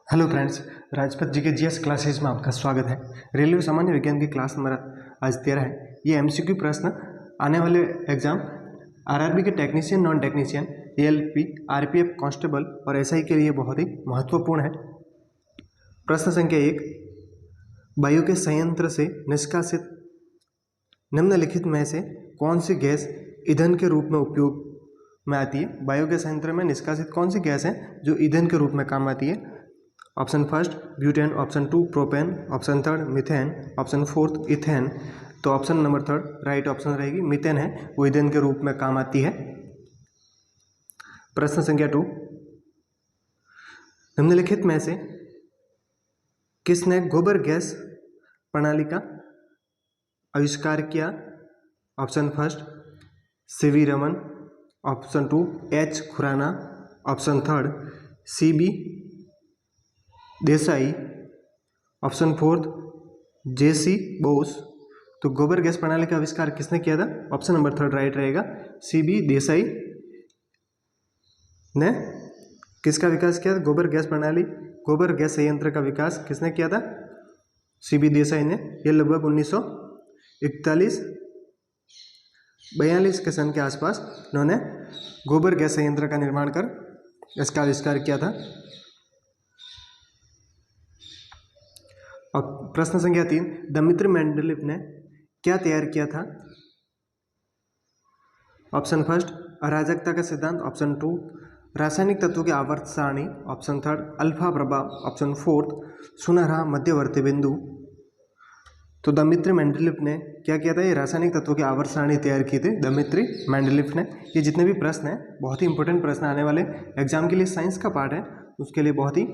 Hello friends, Rajpath जी के GS classes में आपका स्वागत है। रेलवे सामान्य विज्ञान की क्लास नंबर आज 13 है। ये एमसीक्यू प्रश्न आने वाले एग्जाम आरआरबी के technician, non technician, ALP, RPF, constable और एसआई के लिए बहुत ही महत्वपूर्ण है। प्रश्न संख्या 1, वायु के संयंत्र से निष्कासित निम्नलिखित में से कौन सी गैस ईंधन के रूप में उपयोग में आती है। वायु के संयंत्र में निष्कासित कौन सी गैस है जो ईंधन के रूप में काम आती है। Option first butane, option two propane, option third methane, option fourth ethane. तो option number third right option रहेगी, मीथेन है वो ईंधन के रूप में काम आती है। प्रश्न संख्या 2, निम्नलिखित में से किसने गोबर गैस प्रणाली का आविष्कार किया। Option first CV Raman, option two H Khurana, option third CB Desai, option fourth JC Bose. तो गोबर गैस प्रणाली का आविष्कार किसने किया था। ऑप्शन नंबर थर्ड राइट रहेगा, सीबी देसाई ने किसका विकास किया था। गोबर गैस प्रणाली, गोबर गैस संयंत्र का विकास किसने किया था। सीबी देसाई ने। यह लगभग 1941-42 के सन के आसपास उन्होंने गोबर गैस संयंत्र का निर्माण कर इसका आविष्कार किया था। और प्रश्न संख्या 3, दिमित्री मेंडलीव ने क्या तैयार किया था। ऑप्शन फर्स्ट अराजकता का सिद्धांत, ऑप्शन टू रासायनिक तत्वों की आवर्त सारणी, ऑप्शन थर्ड अल्फा प्रभाव, ऑप्शन फोर्थ सुनहरा मध्यवर्ती बिंदु। तो दिमित्री मेंडलीव ने क्या किया था, ये रासायनिक तत्वों की आवर्त सारणी तैयार की थी दिमित्री मेंडलीव ने। ये जितने भी प्रश्न हैं बहुत ही इंपॉर्टेंट प्रश्न आने वाले एग्जाम के लिए, साइंस का पार्ट है उसके लिए बहुत ही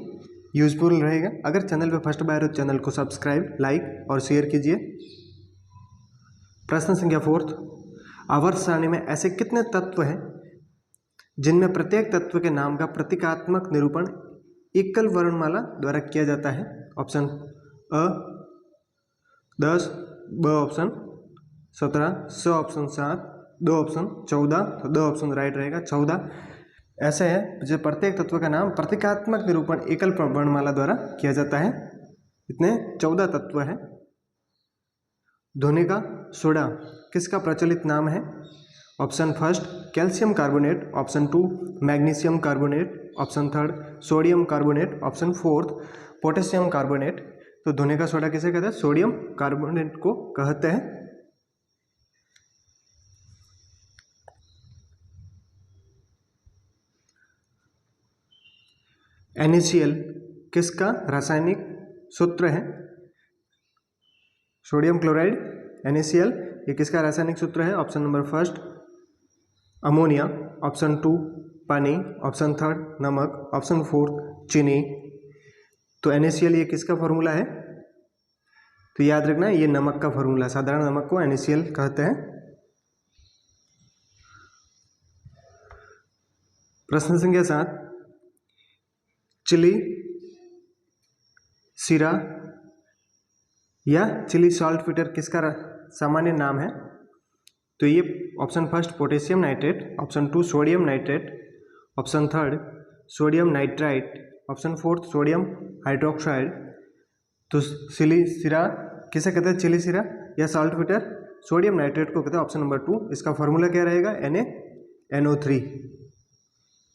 यूजफुल रहेगा। अगर चैनल पे फर्स्ट बार हो तो चैनल को सब्सक्राइब, लाइक और शेयर कीजिए। प्रश्न संख्या 4, आवर्त सारणी में ऐसे कितने तत्व हैं जिनमें प्रत्येक तत्व के नाम का प्रतीकात्मक निरूपण एकल वर्णमाला द्वारा किया जाता है। ऑप्शन अ 10, ब ऑप्शन 17, स ऑप्शन 7, दो ऑप्शन 14। तो दो ऑप्शन राइट रहेगा 14 ऐसे है जो प्रत्येक तत्व का नाम प्रतीकात्मक निरूपण एकल वर्णमाला द्वारा किया जाता है। इतने 14 तत्व है। ध्वनि का सोडा किसका प्रचलित नाम है। Option first calcium carbonate, option to magnesium carbonate, option third sodium carbonate, option fourth potassium carbonate. तो ध्वनि का सोडा किसे कहते हैं, सोडियम कार्बोनेट को कहते हैं। NaCl किसका रासायनिक सूत्र है। सोडियम क्लोराइड NaCl ये किसका रासायनिक सूत्र है। Option number first ammonia, option two पानी, ऑप्शन थर्ड नमक, ऑप्शन फोर्थ चीनी। तो NaCl ये किसका फॉर्मूला है, तो याद रखना ये नमक का फॉर्मूला, साधारण नमक को NaCl कहते हैं। प्रश्न संख्या 7, चिली सीरा या चिली सॉल्ट वाटर किसका सामान्य नाम है। तो ये option first potassium nitrate, option two sodium nitrate, option third sodium nitrite, option fourth sodium hydroxide. तो चिली सीरा किसे कहते हैं, चिली सीरा या सॉल्ट वाटर, सोडियम नाइट्रेट को कहते हैं। ऑप्शन नंबर 2 इसका फॉर्मूला क्या रहेगा, NaNO3।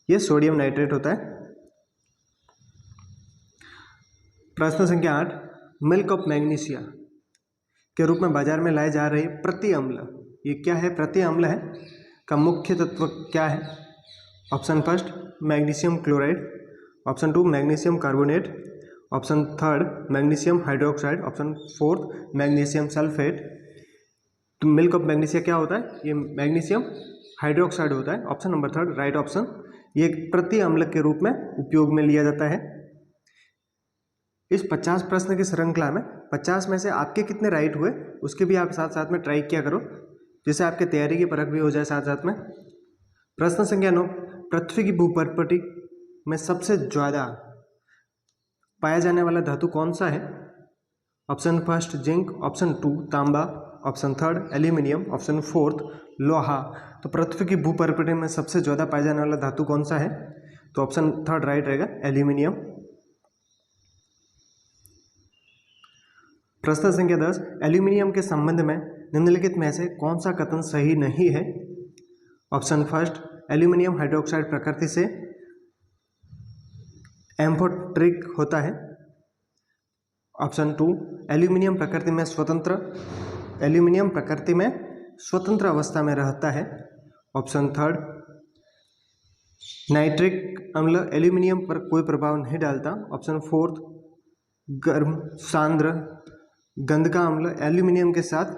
ये सोडियम नाइट्रेट होता है। प्रश्न संख्या 8, मिल्क ऑफ मैग्नीशिया के रूप में बाजार में लाए जा रहे प्रति अम्ल, ये क्या है, प्रति अम्ल है का मुख्य तत्व क्या है। Option first magnesium chloride, option to magnesium carbonate, option third magnesium hydroxide, option fourth magnesium sulphate. तो मिल्क ऑफ मैग्नीशिया क्या होता है, ये मैग्नीशियम हाइड्रोक्साइड होता है। Option number third right option. ये प्रति अम्ल के रूप में उपयोग में लिया जाता है। इस 50 प्रश्न की श्रृंखला में 50 में से आपके कितने राइट हुए उसके भी आप साथ साथ में ट्राई किया करो, जिससे आपके तैयारी की परख भी हो जाए साथ साथ में। प्रश्न संख्या 9, पृथ्वी की भूपर्पटी में सबसे ज़्यादा पाया जाने वाला धातु कौन सा है। Option first zinc, option two तांबा, option third aluminium, option fourth लोहा। तो पृथ्वी की भूपर्पटी में सबसे ज़्यादा पाया जाने वाला धातु कौन सा है, तो ऑप्शन थर्ड राइट रहेगा एल्यूमिनियम। प्रश्न संख्या 10, एल्यूमिनियम के संबंध में निम्नलिखित में से कौन सा कथन सही नहीं है? ऑप्शन फर्स्ट, एल्यूमिनियम हाइड्रोक्साइड प्रकृति से एम्फोटेरिक होता है। ऑप्शन 2, एल्यूमिनियम प्रकृति में स्वतंत्र अवस्था में रहता है। ऑप्शन थर्ड, नाइट्रिक अम्ल एल्यूमिनियम पर कोई प्रभाव नहीं डालता। ऑप्शन फोर्थ, गर्म सांद्र गंध का अम्ल एल्यूमिनियम के साथ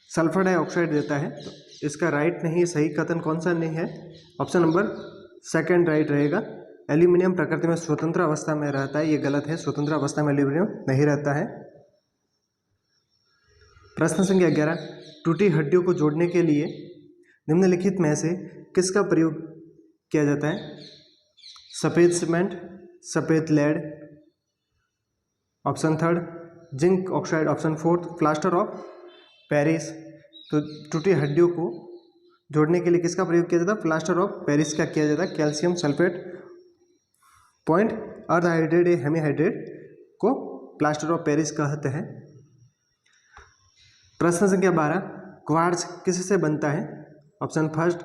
सल्फर डाइऑक्साइड देता है। तो इसका राइट नहीं, सही कथन कौन सा नहीं है? ऑप्शन नंबर सेकंड राइट रहेगा। एल्यूमिनियम प्रकृति में स्वतंत्र अवस्था में रहता है, ये गलत है। स्वतंत्र अवस्था में एल्यूमिनियम नहीं रहता है। प्रश्न संख्या 11, टूटी हड्डियों को जोड़ने के लिए निम्नलिखित में से किसका प्रयोग किया जाता है? सफ़ेद सीमेंट, सफ़ेद lead. Option third, zinc oxide. Option fourth, plaster of Paris. तो टूटी हड्डियों को जोड़ने के लिए किसका प्रयोग किया जाता है? प्लास्टर ऑफ पेरिस का किया जाता है। कैल्शियम सल्फेट पॉइंट अर्ध हाइड्रेट या हेमीहाइड्रेट को प्लास्टर ऑफ पेरिस कहते हैं। प्रश्न संख्या 12, क्वार्ट्ज किससे बनता है? ऑप्शन फर्स्ट,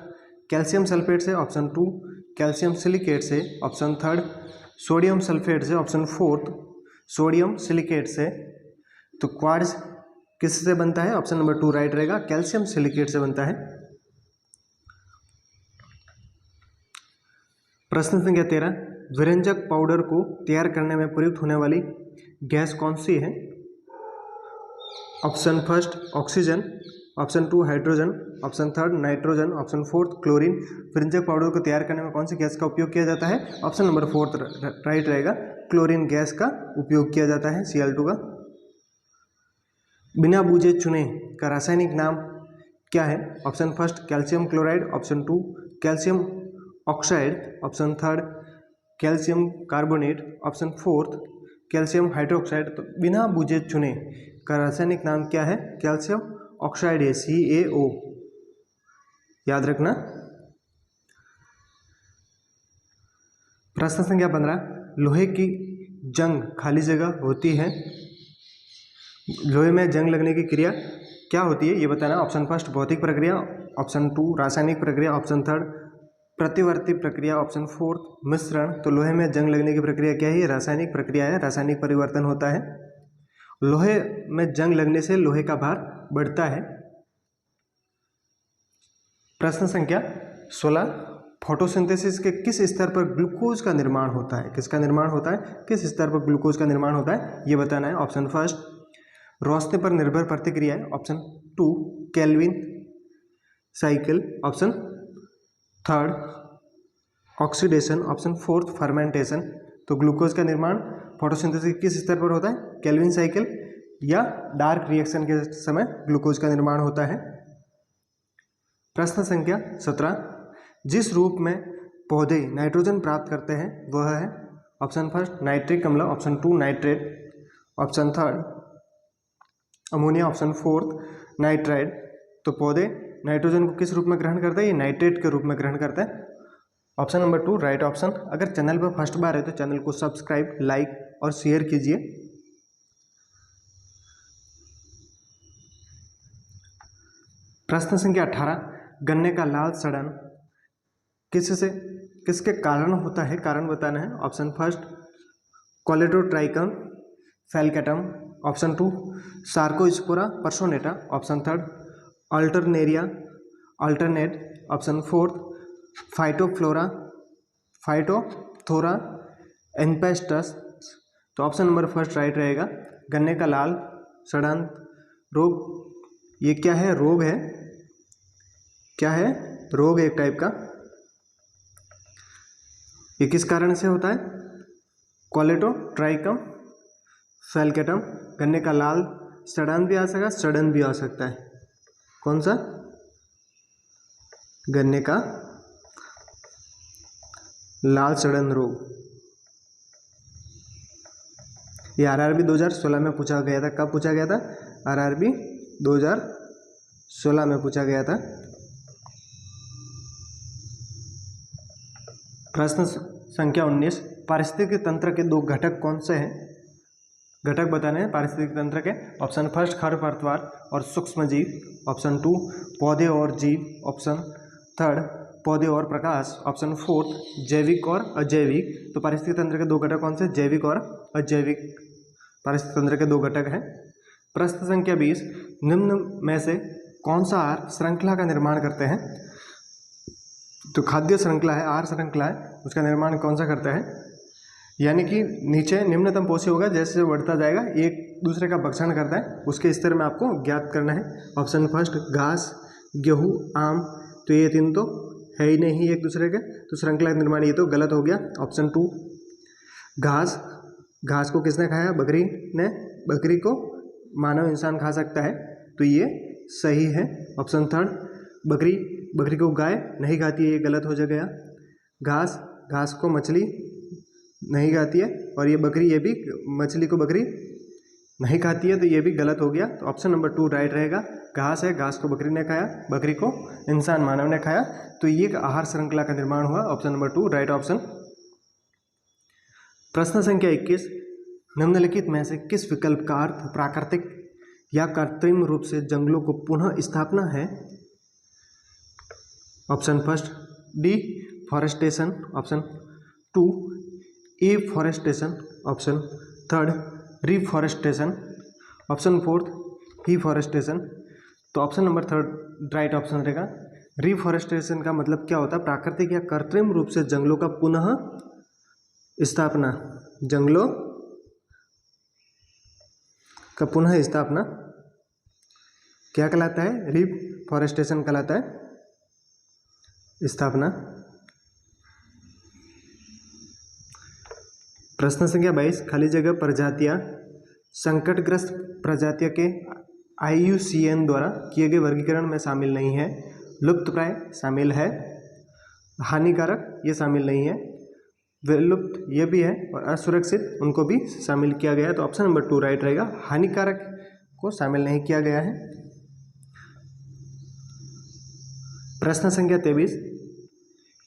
कैल्शियम सल्फेट से। ऑप्शन 2, कैल्शियम सिलिकेट से। ऑप्शन थर्ड, सोडियम सल्फेट से। ऑप्शन फोर्थ, सोडियम सिलिकेट से। तो क्वार्ट्ज किससे बनता है? ऑप्शन नंबर 2 राइट रहेगा, कैल्शियम सिलिकेट से बनता है। प्रश्न संख्या 13, विरंजक पाउडर को तैयार करने में प्रयुक्त होने वाली गैस कौन सी है? Option first, oxygen. Option 2, hydrogen. Option third, nitrogen. Option fourth, chlorine. विरंजक पाउडर को तैयार करने में कौन सी गैस का उपयोग किया जाता है? ऑप्शन नंबर फोर्थ राइट रहेगा, क्लोरीन गैस का उपयोग किया जाता है, Cl2 का। बिना बूझे चुने का रासायनिक नाम क्या है? Option first, calcium chloride. Option 2, calcium oxide. Option third, calcium carbonate. Option fourth, calcium hydroxide. तो बिना बूझे चुने का रासायनिक नाम क्या है? कैल्शियम ऑक्साइड है, CaO, याद रखना। प्रश्न संख्या 15, लोहे की जंग खाली जगह होती है। लोहे में जंग लगने की क्रिया क्या होती है ये बताना। ऑप्शन फर्स्ट, भौतिक प्रक्रिया। ऑप्शन 2, रासायनिक प्रक्रिया। ऑप्शन थर्ड, प्रतिवर्ती प्रक्रिया। ऑप्शन फोर्थ, मिश्रण। तो लोहे में जंग लगने की प्रक्रिया क्या है? रासायनिक प्रक्रिया है, रासायनिक परिवर्तन होता है। लोहे में जंग लगने से लोहे का भार बढ़ता है। प्रश्न संख्या 16, फोटोसिंथेसिस के किस स्तर पर ग्लूकोज का निर्माण होता है? किसका निर्माण होता है? किस स्तर पर ग्लूकोज का निर्माण होता है ये बताना है। ऑप्शन फर्स्ट, रोशनी पर निर्भर प्रतिक्रिया है। Option 2, Calvin cycle. Option third, oxidation. Option fourth, fermentation. तो ग्लूकोज का निर्माण फोटोसिंथेसिस किस स्तर पर होता है? केल्विन साइकिल या डार्क रिएक्शन के समय ग्लूकोज का निर्माण होता है। प्रश्न संख्या 17, जिस रूप में पौधे नाइट्रोजन प्राप्त करते हैं वह है? ऑप्शन फर्स्ट, नाइट्रिक अम्ल। Option 2, nitrate. Option third, ammonia. Option fourth, nitride. तो पौधे नाइट्रोजन को किस रूप में ग्रहण करते हैं? ये नाइट्रेट के रूप में ग्रहण करते हैं। Option number 2 right option. अगर चैनल पर फर्स्ट बार है तो चैनल को सब्सक्राइब, लाइक और शेयर कीजिए। प्रश्न संख्या 18, गन्ने का लाल सड़न किसके कारण होता है? कारण बताना है। Option first, Colletotrichum falcatum. Option 2, Cercospora personata. Option third, alternate. Option fourth, Phytophthora एम्पेस्टस। तो ऑप्शन नंबर फर्स्ट राइट रहेगा, गन्ने का लाल सड़न रोग। ये क्या है? रोग है। क्या है? रोग है एक टाइप का। ये किस कारण से होता है? कोलेडोट्राइकम फैलकेटम। गन्ने का लाल सड़न भी आ सकता, सड़न भी आ सकता है। कौन सा? गन्ने का लाल सड़न रोग। ये आरआरबी 2016 में पूछा गया था। कब पूछा गया था? आरआरबी 2016 में पूछा गया था। प्रश्न संख्या 19, पारिस्थितिक तंत्र के दो घटक कौन से हैं? घटक बताने हैं पारिस्थितिक तंत्र के। ऑप्शन फर्स्ट खरपतवार और सूक्ष्म जीव, ऑप्शन टू पौधे और जीव, ऑप्शन थर्ड पौधे और प्रकाश, ऑप्शन फोर्थ जैविक और अजैविक। तो पारिस्थितिक तंत्र के दो घटक कौन से? जैविक और अजैविक पारिस्थितिक तंत्र के दो घटक हैं। प्रश्न संख्या 20, निम्न में से कौन सा आहार श्रृंखला का निर्माण करते हैं? तो खाद्य श्रृंखला है, आहार श्रृंखला है, उसका निर्माण कौन सा करता है? यानी कि नीचे निम्नतम पोषी होगा, जैसे बढ़ता जाएगा एक दूसरे का भक्षण करता है, उसके स्तर में आपको ज्ञात करना है। ऑप्शन फर्स्ट घास, गेहूँ, आम। तो ये तीन तो है ही नहीं एक दूसरे के, तो श्रृंखला का निर्माण ये तो गलत हो गया। ऑप्शन टू घास, घास को किसने खाया? बकरी ने। बकरी को मानव इंसान खा सकता है, तो ये सही है। ऑप्शन थर्ड बकरी, बकरी को गाय नहीं खाती है, ये गलत हो गया। घास, घास को मछली नहीं खाती है, और ये बकरी, ये भी मछली को बकरी नहीं खाती है, तो ये भी गलत हो गया। तो ऑप्शन नंबर 2 राइट रहेगा। घास है, घास को बकरी ने खाया, बकरी को इंसान मानव ने खाया, तो ये आहार श्रृंखला का निर्माण हुआ। Option number 2 right option. प्रश्न संख्या 21, निम्नलिखित में से किस विकल्प का अर्थ प्राकृतिक या कृत्रिम रूप से जंगलों को पुनः स्थापना है? Option first deforestation, option two afforestation, option third reforestation, option fourth deforestation. तो option number third right option रहेगा। रिफॉरेस्टेशन का मतलब क्या होता है? प्राकृतिक या कृत्रिम रूप से जंगलों का पुनः स्थापना, जंगलों का पुनः स्थापना क्या कहलाता है? रिफॉरेस्टेशन कहलाता है, स्थापना। प्रश्न संख्या 22, खाली जगह प्रजातियां संकटग्रस्त प्रजातियों के IUCN द्वारा किए गए वर्गीकरण में शामिल नहीं है। लुप्तप्राय शामिल है, हानिकारक ये शामिल नहीं है, विलुप्त ये भी है, और असुरक्षित उनको भी शामिल किया गया है। तो ऑप्शन नंबर 2 राइट रहेगा, हानिकारक को शामिल नहीं किया गया है। प्रश्न संख्या 23,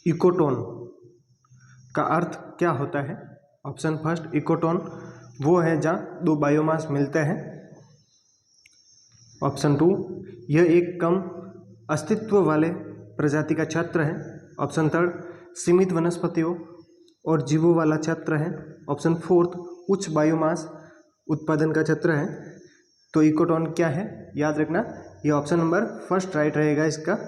इकोटोन का अर्थ क्या होता है? ऑप्शन फर्स्ट इकोटोन वो है जहाँ दो बायोमास मिलते हैं। ऑप्शन 2 यह एक कम अस्तित्व वाले प्रजाति का क्षेत्र है। ऑप्शन थर्ड सीमित वनस्पतियों और जीवों वाला क्षेत्र है। ऑप्शन फोर्थ उच्च बायोमास उत्पादन का क्षेत्र है। तो इकोटोन क्या है याद रखना, ये ऑप्शन नंबर फर्स्ट राइट रहेगा इसका।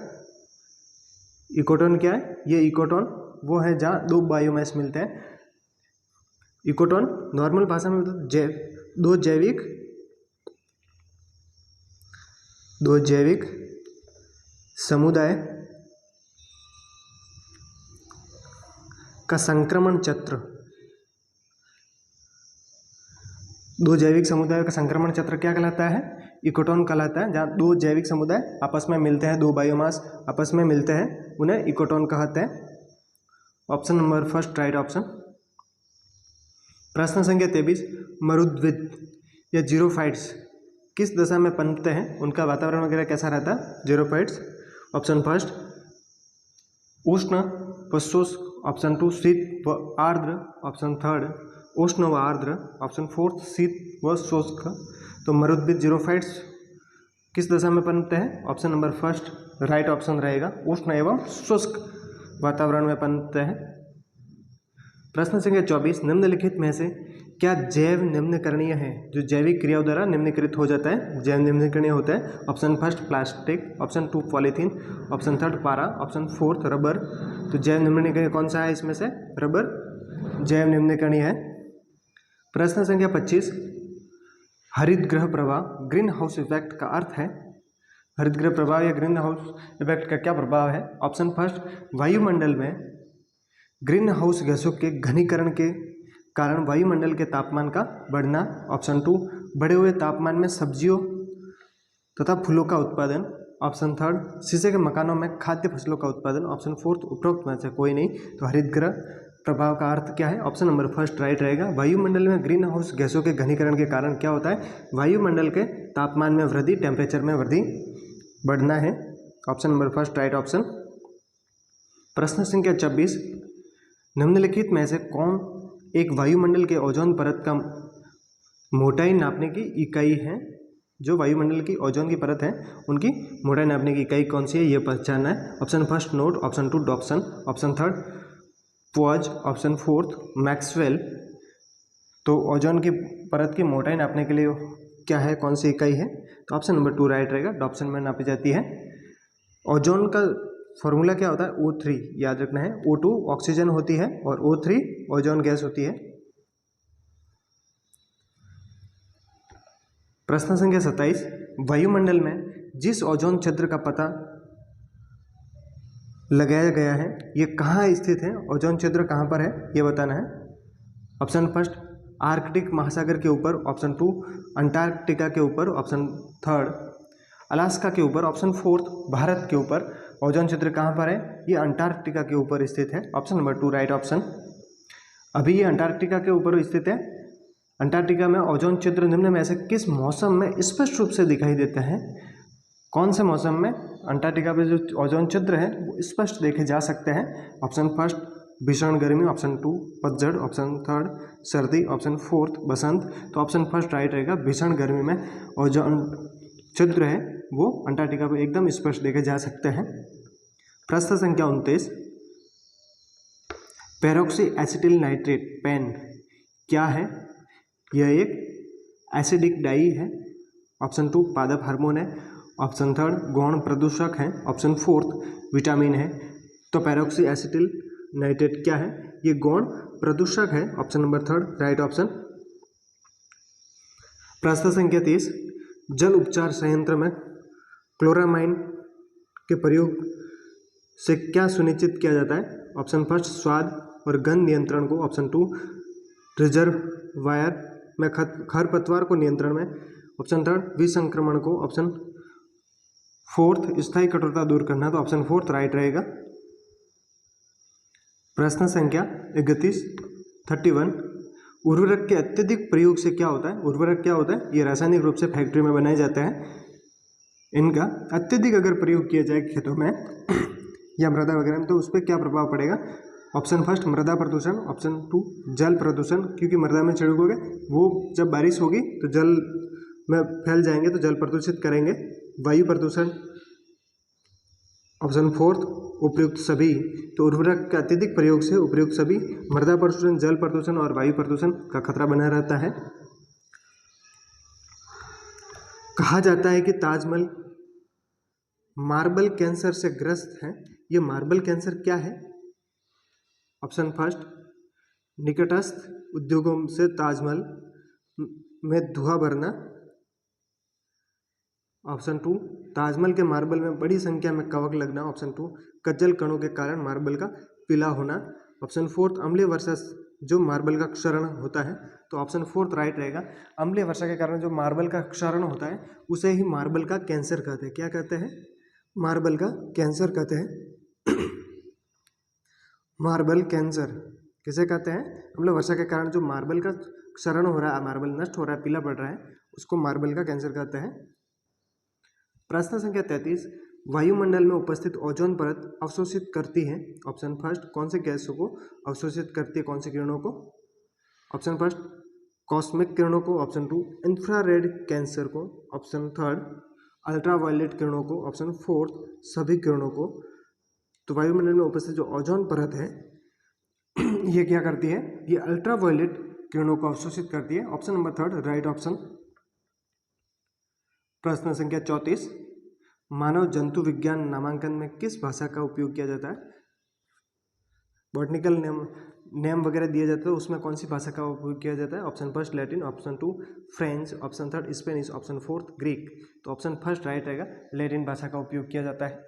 इकोटोन क्या है? ये इकोटोन वो है जहाँ दो बायोमास मिलते हैं। इकोटोन नॉर्मल भाषा में दो जैविक समुदाय का संक्रमण क्षेत्र, दो जैविक समुदायों का संक्रमण क्षेत्र क्या कहलाता है? इकोटोन कहलाता है। जहाँ दो जैविक समुदाय आपस में मिलते हैं, दो बायोमास आपस में मिलते हैं, उन्हें इकोटोन कहते हैं। Option number first right option. प्रश्न संख्या 23, मरुद्भिद या जीरोफाइट्स किस दशा में पनपते हैं? उनका वातावरण वगैरह कैसा रहता है? जीरोफाइट्स। ऑप्शन फर्स्ट उष्ण व शुष्क, ऑप्शन 2 शीत व आर्द्र, ऑप्शन थर्ड उष्ण व आर्द्र, ऑप्शन फोर्थ शीत व शुष्क। तो मरुद्भिद जीरोफाइट्स किस दशा में पनपते हैं? Option number first right option रहेगा, उष्ण एवं शुष्क वातावरण में पनपते हैं। प्रश्न संख्या 24, निम्नलिखित में से क्या जैव निम्नकरणीय है? जो जैविक क्रियाओं द्वारा निम्नीकृत हो जाता है, जैव निम्नकरणीय होता है। Option first plastic, option 2 polythene, option third पारा, ऑप्शन फोर्थ रबर। तो जैव निम्नकरणीय कौन सा है इसमें से? रबर जैव निम्नकरणीय है। प्रश्न संख्या 25, हरित गृह प्रभाव ग्रीन हाउस इफेक्ट का अर्थ है? हरित गृह प्रभाव या ग्रीन हाउस इफेक्ट का क्या प्रभाव है? ऑप्शन फर्स्ट वायुमंडल में ग्रीन हाउस गैसों के घनीकरण के कारण वायुमंडल के तापमान का बढ़ना। ऑप्शन 2 बढ़े हुए तापमान में सब्जियों तथा फूलों का उत्पादन। ऑप्शन थर्ड शीशे के मकानों में खाद्य फसलों का उत्पादन। ऑप्शन फोर्थ उपरोक्त में से कोई नहीं। तो हरित गृह प्रभाव का अर्थ क्या है? ऑप्शन नंबर फर्स्ट राइट रहेगा। वायुमंडल में ग्रीन हाउस गैसों के घनीकरण के कारण क्या होता है? वायुमंडल के तापमान में वृद्धि, टेम्परेचर में वृद्धि बढ़ना है। Option number first right option. प्रश्न संख्या 26, निम्नलिखित में से कौन एक वायुमंडल के ओजोन परत का मोटाई नापने की इकाई है, जो वायुमंडल की ओजोन की परत है उनकी मोटाई नापने की इकाई कौन सी है ये पहचानना है। Option first node, option two Dobson, option third poise, option fourth Maxwell. तो ओजोन की परत की मोटाई नापने के लिए क्या है, कौन सी इकाई है, तो ऑप्शन नंबर 2 राइट रहेगा, डॉप्सन में नापी जाती है। ओजोन का फॉर्मूला क्या होता है, O3 याद रखना है। O2 ऑक्सीजन होती है और O3 ओजोन गैस होती है। प्रश्न संख्या 27, वायुमंडल में जिस ओजोन छिद्र का पता लगाया गया है ये कहाँ स्थित है, ओजोन छिद्र कहाँ पर है ये बताना है। ऑप्शन फर्स्ट आर्कटिक महासागर के ऊपर, ऑप्शन टू अंटार्कटिका के ऊपर, ऑप्शन थर्ड अलास्का के ऊपर, ऑप्शन फोर्थ भारत के ऊपर। ओजोन छिद्र कहाँ पर है, ये अंटार्कटिका के ऊपर स्थित है, ऑप्शन नंबर 2 राइट ऑप्शन। अभी ये अंटार्कटिका के ऊपर स्थित है। अंटार्कटिका में ओजोन छिद्र निम्न में से किस मौसम में स्पष्ट रूप से दिखाई देते हैं, कौन से मौसम में अंटार्कटिका पे जो ओजोन छिद्र है वो स्पष्ट देखे जा सकते हैं। ऑप्शन फर्स्ट भीषण गर्मी, ऑप्शन टू पतझड़, ऑप्शन थर्ड सर्दी, ऑप्शन फोर्थ बसंत। तो ऑप्शन फर्स्ट राइट रहेगा, भीषण गर्मी में ओजोन छिद्र है वो अंटार्कटिका पर एकदम स्पष्ट देखे जा सकते हैं। प्रश्न संख्या 29, पेरोक्सी एसिटिल नाइट्रेट पेन क्या है, यह एक एसिडिक डाई है, ऑप्शन टू पादप हार्मोन है, ऑप्शन थर्ड गौण प्रदूषक है, ऑप्शन फोर्थ विटामिन है। तो पेरोक्सी एसिटिल नाइट्रेट क्या है, ये गौण प्रदूषक है, option number third right option. प्रश्न संख्या 30, जल उपचार संयंत्र में क्लोरामाइन के प्रयोग से क्या सुनिश्चित किया जाता है। ऑप्शन फर्स्ट स्वाद और गंध नियंत्रण को, ऑप्शन टू रिजर्वायर में खरपतवार को नियंत्रण में, ऑप्शन थर्ड विसंक्रमण को, ऑप्शन फोर्थ स्थायी कठोरता दूर करना। तो ऑप्शन फोर्थ राइट रहेगा। प्रश्न संख्या 31 उर्वरक के अत्यधिक प्रयोग से क्या होता है, उर्वरक क्या होता है, ये रासायनिक रूप से फैक्ट्री में बनाए जाते हैं। इनका अत्यधिक अगर प्रयोग किया जाए खेतों में या मृदा वगैरह में तो उस पर क्या प्रभाव पड़ेगा। ऑप्शन फर्स्ट मृदा प्रदूषण, ऑप्शन टू जल प्रदूषण, क्योंकि मृदा में छिड़कोगे वो जब बारिश होगी तो जल में फैल जाएंगे तो जल प्रदूषित करेंगे। वायु प्रदूषण, ऑप्शन फोर्थ उपयुक्त सभी। तो उर्वरक के अत्यधिक प्रयोग से उपयुक्त सभी, मृदा प्रदूषण, जल प्रदूषण और वायु प्रदूषण का खतरा बना रहता है। कहा जाता है कि ताजमहल मार्बल कैंसर से ग्रस्त है, ये मार्बल कैंसर क्या है। ऑप्शन फर्स्ट निकटस्थ उद्योगों से ताजमहल में धुआं भरना, ऑप्शन टू ताजमहल के मार्बल में बड़ी संख्या में कवक लगना, ऑप्शन टू कज्जल कणों के कारण मार्बल का पीला होना, ऑप्शन फोर्थ अम्लीय वर्षा जो मार्बल का क्षरण होता है। तो ऑप्शन फोर्थ राइट रहेगा, अम्लीय वर्षा के कारण जो मार्बल का क्षरण होता है उसे ही मार्बल का कैंसर कहते हैं। क्या कहते हैं, मार्बल का कैंसर कहते हैं। मार्बल कैंसर किसे कहते हैं, अम्लीय वर्षा के कारण जो मार्बल का क्षरण हो रहा है, मार्बल नष्ट हो रहा है, पीला पड़ रहा है, उसको मार्बल का कैंसर कहते हैं। प्रश्न संख्या 33, वायुमंडल में उपस्थित ओजोन परत अवशोषित करती है। ऑप्शन फर्स्ट कौन से गैसों को अवशोषित करती है, कौन से किरणों को। ऑप्शन फर्स्ट कॉस्मिक किरणों को, ऑप्शन टू इंफ्रारेड कैंसर को, ऑप्शन थर्ड अल्ट्रावायलेट किरणों को, ऑप्शन फोर्थ सभी किरणों को। तो वायुमंडल में उपस्थित जो ओजोन परत है ये क्या करती है, ये अल्ट्रावायलेट किरणों को अवशोषित करती है, option number third right option. प्रश्न संख्या 34, मानव जंतु विज्ञान नामांकन में किस भाषा का उपयोग किया जाता है। बॉटनिकल नेम वगैरह दिए जाते हैं उसमें कौन सी भाषा का उपयोग किया जाता है। Option first Latin, option two French, option third Spanish, option fourth Greek. तो ऑप्शन फर्स्ट राइट रहेगा, लैटिन भाषा का उपयोग किया जाता है।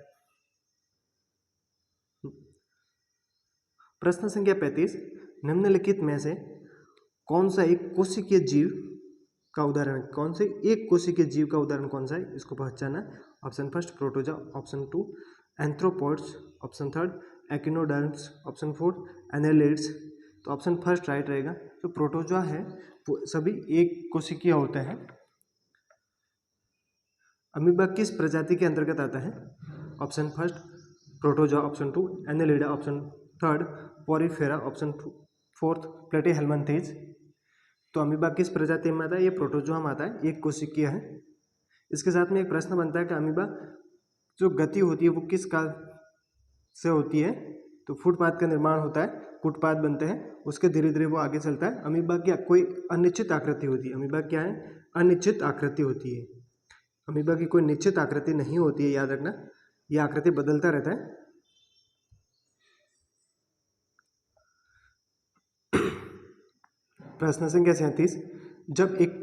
प्रश्न संख्या 35, निम्नलिखित में से कौन सा एक कोशिकीय जीव का उदाहरण, कौन से एक कोशिकीय जीव का उदाहरण कौन सा है, इसको पहचाना। Option first protozoa, option two arthropods, option third echinoderms, option fourth annelids. तो ऑप्शन फर्स्ट राइट रहेगा, जो प्रोटोजा है वो सभी एक कोशिकीय होते हैं। अमीबा किस प्रजाति के अंतर्गत आता है। Option first protozoa, option two annelida, option third porifera, option fourth platyhelminthes. तो अमीबा किस प्रजाति में आता है? ये प्रोटोजोआ आता है, एक कोशिकीय है। इसके साथ में एक प्रश्न बनता है कि अमीबा जो गति होती है वो किस काल से होती है? तो फुटपाथ का निर्माण होता है, फुटपाथ बनते हैं, उसके धीरे धीरे वो आगे चलता है। अमीबा की कोई अनिश्चित आकृति होती है। अमीबा क्या है? अनिश्चित आकृति होती है। अमीबा की कोई निश्चित आकृति नहीं होती है, याद रखना, यह आकृति बदलता रहता है। प्रश्न संख्या 37, जब एक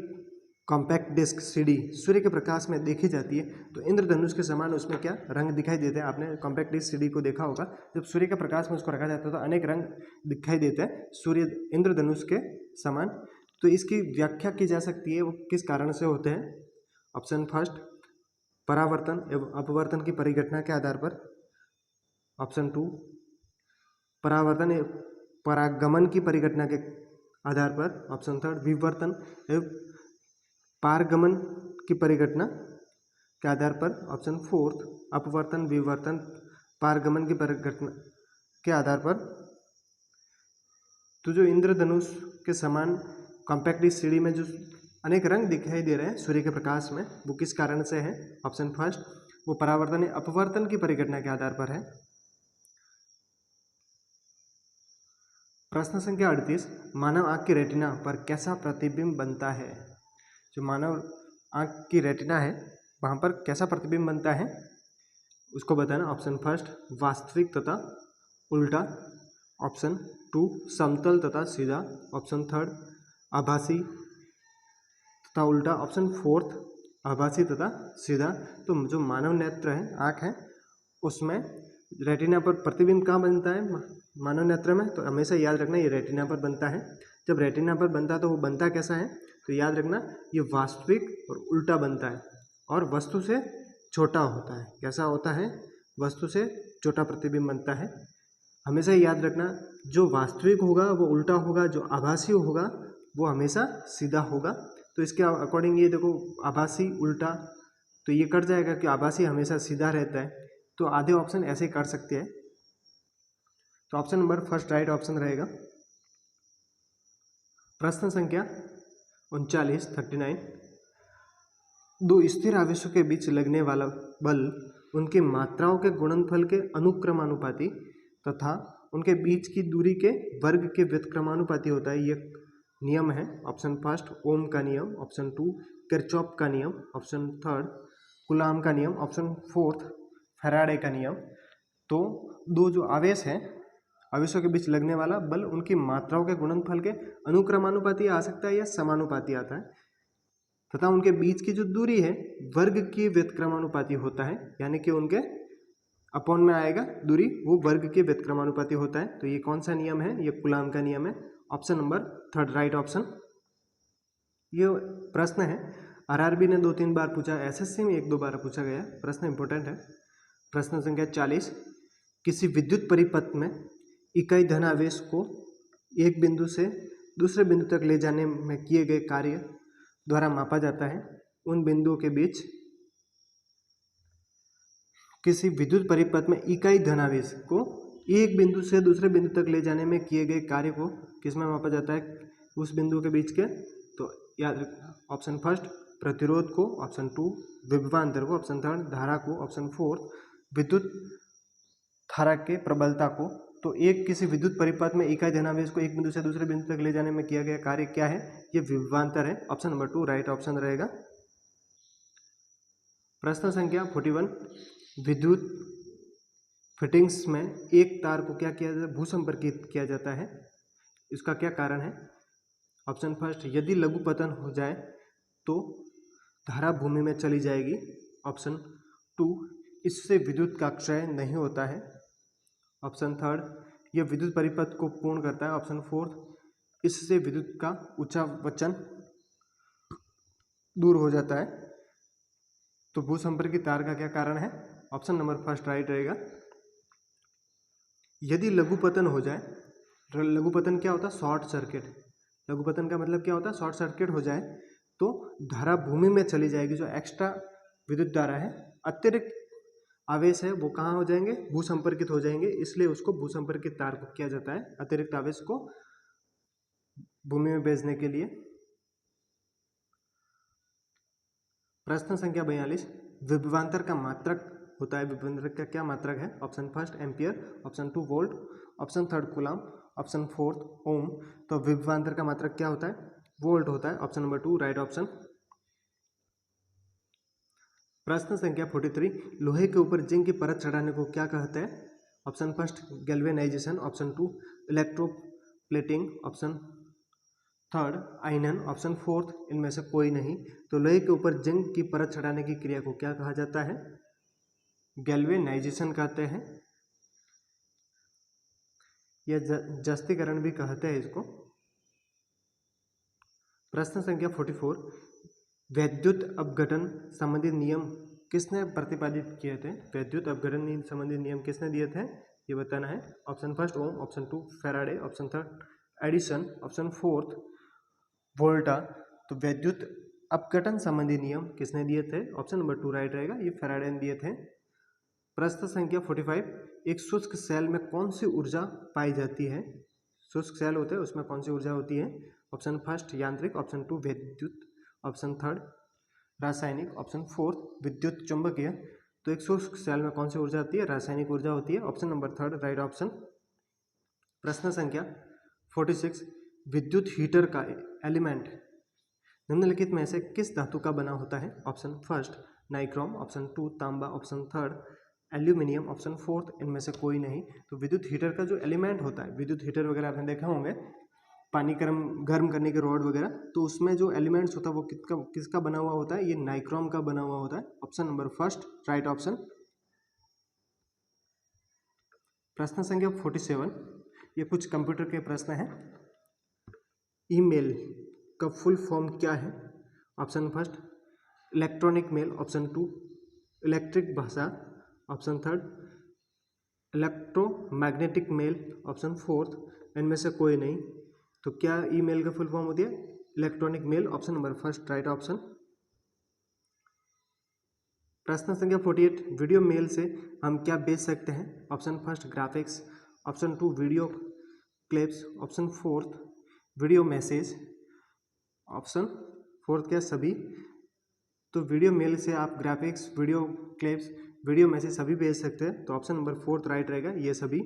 कॉम्पैक्ट डिस्क सीडी सूर्य के प्रकाश में देखी जाती है तो इंद्रधनुष के समान उसमें क्या रंग दिखाई देते हैं? आपने कॉम्पैक्ट डिस्क सीडी को देखा होगा, जब सूर्य के प्रकाश में उसको रखा जाता है तो अनेक रंग दिखाई देते हैं सूर्य इंद्रधनुष के समान। तो इसकी व्याख्या की जा सकती है, वो किस कारण से होते हैं? ऑप्शन फर्स्ट, परावर्तन एवं अपवर्तन की परिघटना के आधार पर। ऑप्शन टू, परावर्तन एवं परागमन की परिघटना के आधार पर। ऑप्शन थर्ड, विवर्तन एवं पारगमन की परिघटना के आधार पर। ऑप्शन फोर्थ, अपवर्तन विवर्तन पारगमन की परिघटना के आधार पर। तो जो इंद्रधनुष के समान कॉम्पैक्ट डिस्क सीडी में जो अनेक रंग दिखाई दे रहे हैं सूर्य के प्रकाश में, वो किस कारण से है? ऑप्शन फर्स्ट, वो परावर्तन या अपवर्तन की परिघटना के आधार पर है। प्रश्न संख्या 38, मानव आँख की रेटिना पर कैसा प्रतिबिंब बनता है? जो मानव आँख की रेटिना है वहाँ पर कैसा प्रतिबिंब बनता है उसको बताना। ऑप्शन फर्स्ट, वास्तविक तथा उल्टा। ऑप्शन टू, समतल तथा सीधा। ऑप्शन थर्ड, आभासी तथा उल्टा। ऑप्शन फोर्थ, आभासी तथा सीधा। तो जो मानव नेत्र है, आँख है, उसमें रेटिना पर प्रतिबिंब कहाँ बनता है? मानव नेत्र में। तो हमेशा याद रखना ये रेटिना पर बनता है। जब रेटिना पर बनता है तो वो बनता कैसा है? तो याद रखना ये वास्तविक और उल्टा बनता है और वस्तु से छोटा होता है। कैसा होता है? वस्तु से छोटा प्रतिबिंब बनता है। हमेशा याद रखना जो वास्तविक होगा वो उल्टा होगा, जो आभासी होगा वो हमेशा सीधा होगा। तो इसके अकॉर्डिंग ये देखो, आभासी उल्टा, तो ये कट जाएगा कि आभासी हमेशा सीधा रहता है। तो आधे ऑप्शन ऐसे कर सकते हैं। तो option number first right option रहेगा। प्रश्न संख्या 39, दो स्थिर आवेशों के बीच लगने वाला बल उनकी मात्राओं के गुणनफल के अनुक्रमानुपाती तथा उनके बीच की दूरी के वर्ग के व्युत्क्रमानुपाती होता है। यह नियम है। ऑप्शन फर्स्ट, ओम का नियम। ऑप्शन टू, किरचॉफ का नियम। ऑप्शन थर्ड, कूलाम का नियम। ऑप्शन फोर्थ, फैराडे का नियम। तो दो जो आवेश हैं, आवेशों के बीच लगने वाला बल उनकी मात्राओं के गुणनफल के अनुक्रमानुपाती आ सकता है या समानुपाती आता है, तथा उनके बीच की जो दूरी है वर्ग की व्युत्क्रमानुपाती होता है, यानी कि उनके अपॉन में आएगा दूरी, वो वर्ग के व्युत्क्रमानुपाती होता है। तो ये कौन सा नियम है? ये कूलाम का नियम है। Option number third right option. ये प्रश्न है आरआरबी ने 2-3 बार पूछा, एसएससी में 1-2 बार पूछा गया। प्रश्न इंपॉर्टेंट है। प्रश्न संख्या 40, किसी विद्युत परिपथ में इकाई धनावेश को एक बिंदु से दूसरे बिंदु तक ले जाने में किए गए कार्य द्वारा मापा जाता है। उन बिंदुओं के बीच किसी विद्युत परिपथ में इकाई धनावेश को एक बिंदु से दूसरे बिंदु तक ले जाने में किए गए कार्य को किस में मापा जाता है? उस बिंदु के बीच के। तो याद ऑप्शन फर्स्ट, प्रतिरोध को। ऑप्शन टू, विभवांतर को। ऑप्शन थर्ड, धारा को। ऑप्शन फोर्थ, विद्युत धारा के प्रबलता को। तो एक किसी विद्युत परिपथ में इकाई धनावेश को एक बिंदु से दूसरे बिंदु तक ले जाने में किया गया कार्य क्या है? ये विभवांतर है। ऑप्शन नंबर 2 राइट ऑप्शन रहेगा। प्रश्न संख्या 41, विद्युत फिटिंग्स में एक तार को क्या किया जाता है? भूसंपर्कित किया जाता है। इसका क्या कारण है? ऑप्शन फर्स्ट, यदि लघुपतन हो जाए तो धारा भूमि में चली जाएगी। ऑप्शन टू, इससे विद्युत का क्षय नहीं होता है। ऑप्शन थर्ड, यह विद्युत परिपथ को पूर्ण करता है। ऑप्शन फोर्थ, इससे विद्युत का उच्चावचन दूर हो जाता है। तो भूसंपर्कित तार का क्या कारण है? ऑप्शन नंबर फर्स्ट राइट रहेगा। यदि लघुपतन हो जाए, लघुपतन क्या होता है? Short circuit. लघुपतन का मतलब क्या होता है? शॉर्ट सर्किट हो जाए तो धारा भूमि में चली जाएगी। जो एक्स्ट्रा विद्युत धारा है, अतिरिक्त आवेश है, वो कहाँ हो जाएंगे? भूसंपर्कित हो जाएंगे। इसलिए उसको भूसंपर्कित तार को किया जाता है, अतिरिक्त आवेश को भूमि में भेजने के लिए। प्रश्न संख्या 42, विभवांतर का मात्रक होता है। विभवांतर का क्या मात्रक है? Option first ampere, option 2 volt, option third coulomb, option fourth ohm. तो विभवांतर का मात्रक क्या होता है? वोल्ट होता है। Option number 2 right option. प्रश्न संख्या 43, लोहे के ऊपर जिंक की परत चढ़ाने को क्या कहते हैं? Option first galvanisation, option 2 electroplating, option third आयनन, ऑप्शन फोर्थ इनमें से कोई नहीं। तो लोहे के ऊपर जिंक की परत चढ़ाने की क्रिया को क्या कहा जाता है? गैल्वेनाइजेशन कहते हैं, या जस्तीकरण भी कहते हैं इसको। प्रश्न संख्या 44, वैद्युत अपघटन संबंधी नियम किसने प्रतिपादित किए थे? वैद्युत अपघटन संबंधी नियम किसने दिए थे, ये बताना है। Option first Ohm, option 2 Faraday, option third Edison, option fourth Volta. तो वैद्युत अपघटन संबंधी नियम किसने दिए थे? ऑप्शन नंबर 2 राइट रहेगा, ये फैराडे ने दिए थे। प्रश्न संख्या 45, एक शुष्क सेल में कौन सी ऊर्जा पाई जाती है? शुष्क सेल होते हैं उसमें कौन सी ऊर्जा होती है? ऑप्शन फर्स्ट यांत्रिक, ऑप्शन 2 विद्युत, ऑप्शन थर्ड रासायनिक, ऑप्शन फोर्थ विद्युत चुंबकीय। तो एक शुष्क सेल में कौन सी ऊर्जा होती है? रासायनिक ऊर्जा होती है। Option number third right option. प्रश्न संख्या 46, विद्युत हीटर का एलिमेंट निम्नलिखित में से किस धातु का बना होता है? ऑप्शन फर्स्ट नाइक्रोम, ऑप्शन 2 तांबा, option third aluminium, option fourth इनमें से कोई नहीं। तो विद्युत हीटर का जो एलिमेंट होता है, विद्युत हीटर वगैरह आपने देखा होंगे, पानी गर्म करने के रॉड वगैरह, तो उसमें जो एलिमेंट्स होता है वो किसका बना हुआ होता है? ये नाइक्रोम का बना हुआ होता है। Option number first right option. प्रश्न संख्या 47, ये कुछ कंप्यूटर के प्रश्न हैं। ईमेल का फुल फॉर्म क्या है? Option first electronic mail, option 2 electric भाषा, option third electromagnetic mail, option fourth इनमें से कोई नहीं। तो क्या ईमेल का फुल फॉर्म होती है? Electronic mail, option number first right option. प्रश्न संख्या 48, वीडियो मेल से हम क्या बेच सकते हैं? Option first graphics, option 2 video clips, option fourth video message, option fourth क्या सभी। तो वीडियो मेल से आप graphics, video clips, video message सभी भेज सकते हैं। तो ऑप्शन नंबर फोर्थ राइट रहेगा, ये सभी।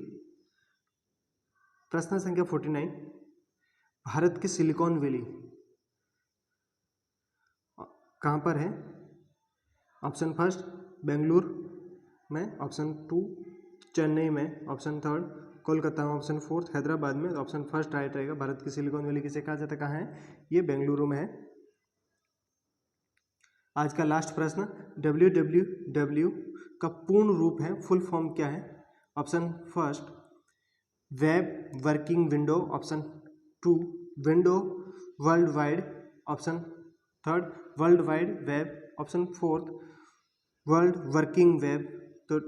प्रश्न संख्या 49, भारत की सिलिकॉन वैली कहाँ पर है? ऑप्शन फर्स्ट बेंगलुरु में, ऑप्शन 2 चेन्नई में, ऑप्शन थर्ड कोलकाता में, ऑप्शन फोर्थ हैदराबाद में। ऑप्शन फर्स्ट राइट रहेगा। भारत की सिलिकॉन वैली किसे कहा जाता है, कहाँ है? ये बेंगलुरु में है। आज का लास्ट प्रश्न, www का पूर्ण रूप है, फुल फॉर्म क्या है? Option first web working window, option 2 window world wide, option third world wide web, option fourth world working web. तो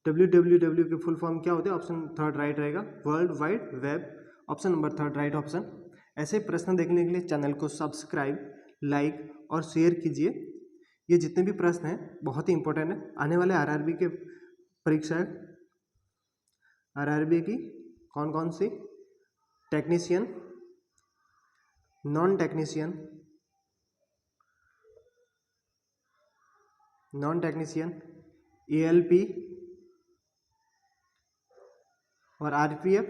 www के फुल फॉर्म क्या होते हैं? ऑप्शन थर्ड राइट रहेगा, world wide web, option number third right option. ऐसे प्रश्न देखने के लिए चैनल को सब्सक्राइब, लाइक और शेयर कीजिए। ये जितने भी प्रश्न हैं बहुत ही इंपॉर्टेंट है। आने वाले आरआरबी के परीक्षा, आरआरबी की कौन कौन सी? टेक्नीशियन, नॉन टेक्नीशियन, एएलपी और आरपीएफ,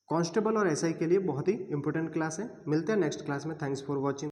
कांस्टेबल और एसआई के लिए बहुत ही इंपॉर्टेंट क्लास है। मिलते हैं नेक्स्ट क्लास में। Thanks for watching.